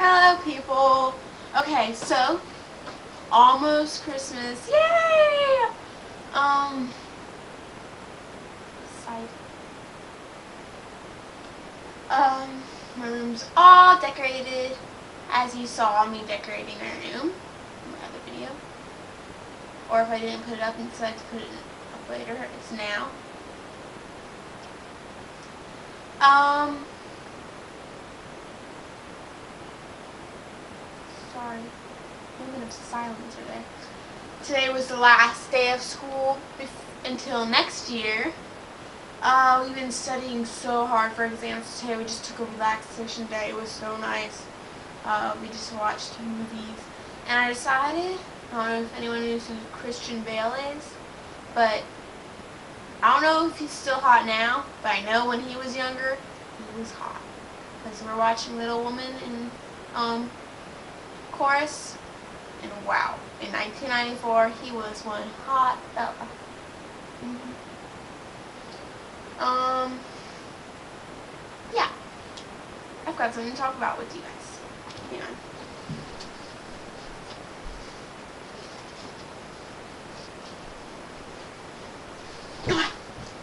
Hello, people. Okay, so almost Christmas. Yay! Side. My room's all decorated, as you saw me decorating my room in my other video. Or if I didn't put it up and decided to put it up later, it's now. Sorry, a minute of silence right there. Today was the last day of school until next year. We've been studying so hard for exams today. We just took a relaxation day. It was so nice. We just watched movies. And I decided, I don't know if anyone knows who Christian Bale is, but I don't know if he's still hot now, but I know when he was younger, he was hot. Because we're watching Little Woman in chorus, and wow, in 1994, he was one hot fella. Yeah, I've got something to talk about with you guys. Hang on.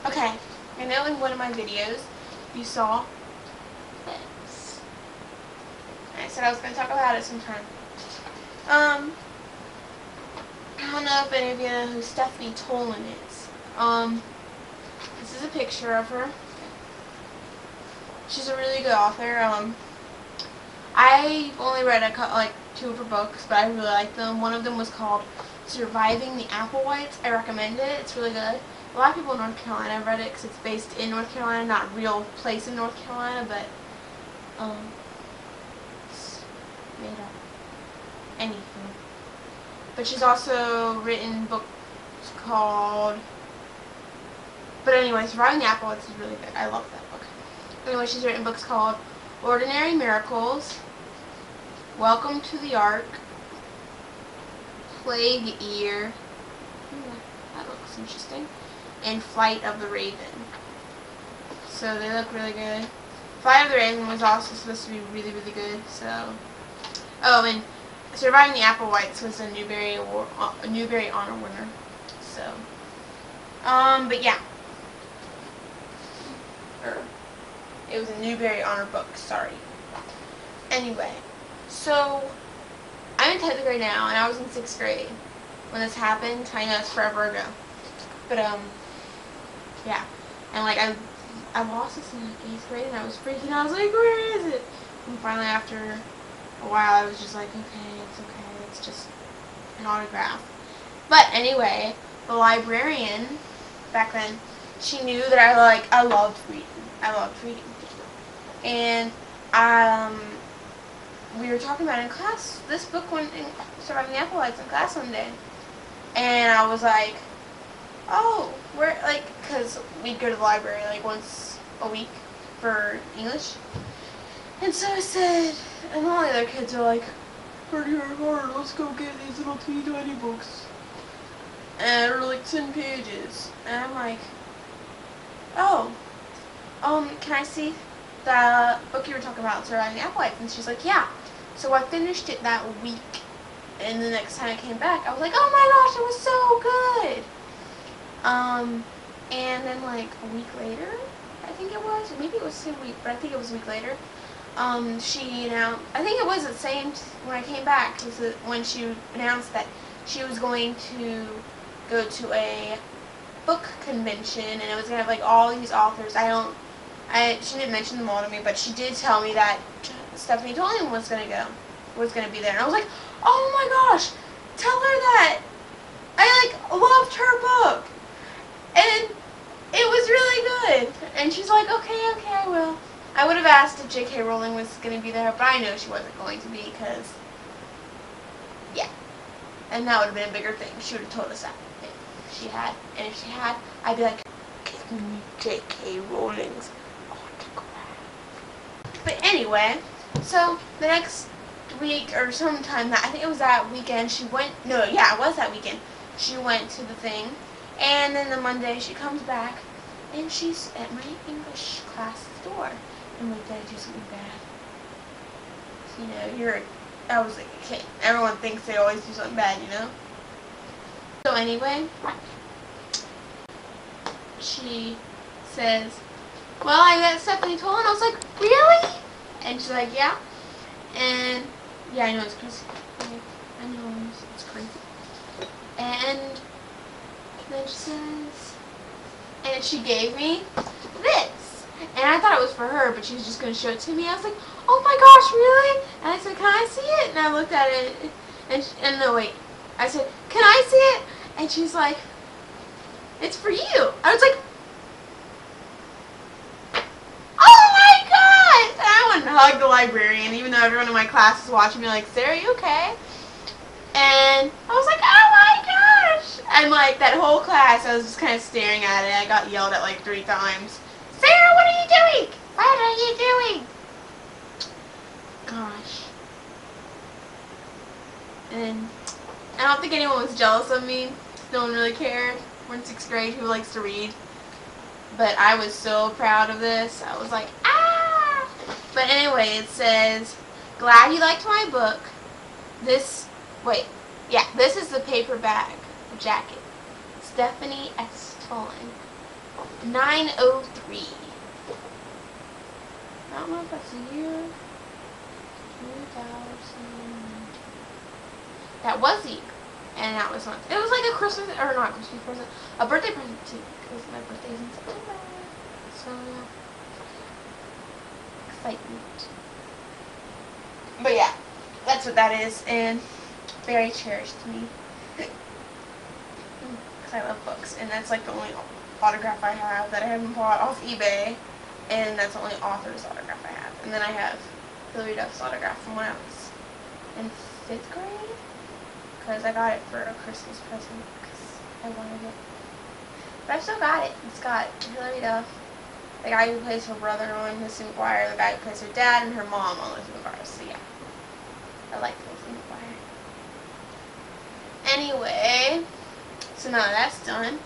Okay, I know in one of my videos you saw this. I said I was going to talk about it sometime. I don't know if any of you know who Stephanie Tolan is. This is a picture of her. She's a really good author. I've only read like 2 of her books, but I really like them. One of them was called Surviving the Applewhites. I recommend it. It's really good. A lot of people in North Carolina have read it because it's based in North Carolina, not a real place in North Carolina, but it's made up. Anything. But she's also written books called, but anyway, Surviving the Applewhites is really good. I love that book. Anyway, she's written books called Ordinary Miracles, Welcome to the Ark, Plague Ear, that looks interesting, and Flight of the Raven. So they look really good. Flight of the Raven was also supposed to be really, really good. So, oh, and Surviving the Applewhites was a Newbery Honor winner. So, but yeah. It was a Newbery Honor book, sorry. Anyway, so I'm in 10th grade now, and I was in 6th grade when this happened. I know it's forever ago. But, yeah. And, like, I lost this in, like, 8th grade, and I was freaking out. I was like, where is it? And finally, after a while, I was just like, okay, it's just an autograph. But, anyway, the librarian, back then, she knew that I loved reading. I loved reading. And we were talking about it in class, this book, Surviving the Applewhites, in class one day. And I was like, oh, because we'd go to the library like once a week for English. And so I said, and all the other kids are like, pretty hard, let's go get these little teeny tiny books. And they're like 10 pages. And I'm like, oh, can I see the book you were talking about, Surviving the Applewhites? And she's like, yeah. So I finished it that week, and the next time I came back, I was like, oh my gosh, it was so good. And then like a week later, I think it was, or maybe it was the same week, but I think it was a week later, she announced, I think it was the same, when I came back, was when she announced that she was going to go to a book convention, and it was going to have like all these authors. She didn't mention them all to me, but she did tell me that Stephanie Tolan was going to be there. And I was like, oh my gosh, tell her that I loved her book. And it was really good. And she's like, okay, I will. I would have asked if J.K. Rowling was going to be there, but I know she wasn't going to be because, yeah. And that would have been a bigger thing. She would have told us that if she had. And if she had, I'd be like, give me J.K. Rowling's autograph. But anyway, so the next week or sometime, I think it was that weekend, it was that weekend, she went to the thing. And then the Monday she comes back, and she's at my English class door. And like, did I do something bad? you know, I was like a kid. Everyone thinks they always do something bad, you know? So anyway, she says, well, I met Stephanie Tolan. I was like, really? And she's like, yeah. And, yeah, I know it's crazy. I know it's crazy. And then she says, and she gave me this. And I thought it was for her, but she was just going to show it to me. I was like, oh my gosh, really? And I said, can I see it? And I looked at it, and no, wait. I said, can I see it? And she's like, it's for you. I was like, oh my gosh! And I went and hugged the librarian, even though everyone in my class was watching me like, Sarah, are you okay? And I was like, oh my gosh! And like that whole class, I was just kind of staring at it. I got yelled at like 3 times. Sarah, what are you doing? What are you doing? Gosh. And I don't think anyone was jealous of me. No one really cared. We're in 6th grade. Who likes to read? But I was so proud of this. I was like, ah! But anyway, it says, glad you liked my book. This is the paper bag, the jacket. Stephanie Tolan. 903. I don't know if that's a year. 2000. That was the year. And that was not. It was like a Christmas, or not Christmas present, a birthday present too, because my birthday is in September. So, yeah. Excitement. But yeah, that's what that is, and very cherished to me. Because I love books, and that's like the only autograph I have that I haven't bought off eBay, and that's the only author's autograph I have. And then I have Hilary Duff's autograph from when I was in 5th grade. Because I got it for a Christmas present because I wanted it. But I still got it. It's got Hilary Duff, the guy who plays her brother on Lizzie McGuire, the guy who plays her dad, and her mom on Lizzie McGuire. So yeah, I like Lizzie McGuire. Anyway, so now that's done.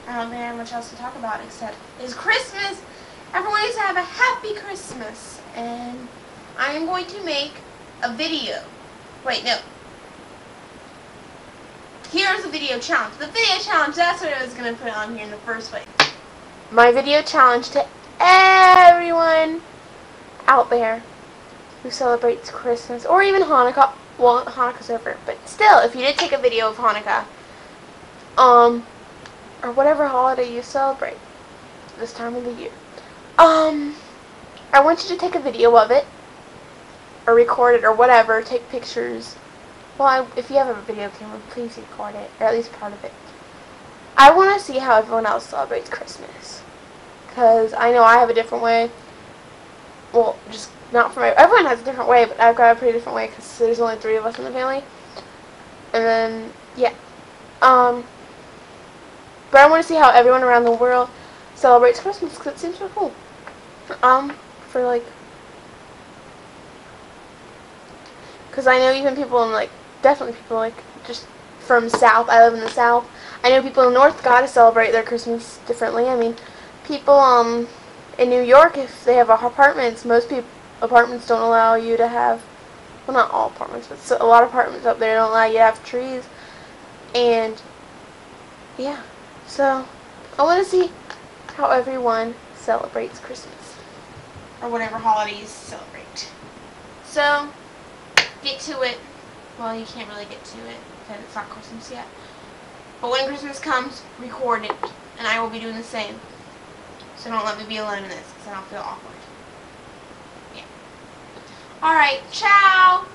I don't think I have much else to talk about except it's Christmas. Everyone needs to have a happy Christmas. And I am going to make a video. Wait, no. Here's a video challenge. The video challenge, that's what I was going to put on here in the first place. My video challenge to everyone out there who celebrates Christmas, or even Hanukkah. Well, Hanukkah's over, but still, if you did take a video of Hanukkah, or whatever holiday you celebrate this time of the year, I want you to take a video of it, or record it, or whatever, take pictures. Well, if you have a video camera, please record it, or at least part of it. I want to see how everyone else celebrates Christmas, because I know I have a different way. Well, just not for everyone has a different way, but I've got a pretty different way, because there's only 3 of us in the family. And then, yeah. But I want to see how everyone around the world celebrates Christmas, because it seems so cool. For like, because I know even people in like, definitely people like just from South. I live in the South. I know people in the North gotta celebrate their Christmas differently. I mean, people in New York, if they have apartments, most apartments don't allow you to have, well, not all apartments, but a lot of apartments up there don't allow you to have trees. And yeah, so I want to see how everyone celebrates Christmas, or whatever holidays celebrate. So get to it. Well, you can't really get to it because it's not Christmas yet. But when Christmas comes, record it. And I will be doing the same. So don't let me be alone in this because I don't feel awkward. Yeah. Alright, ciao!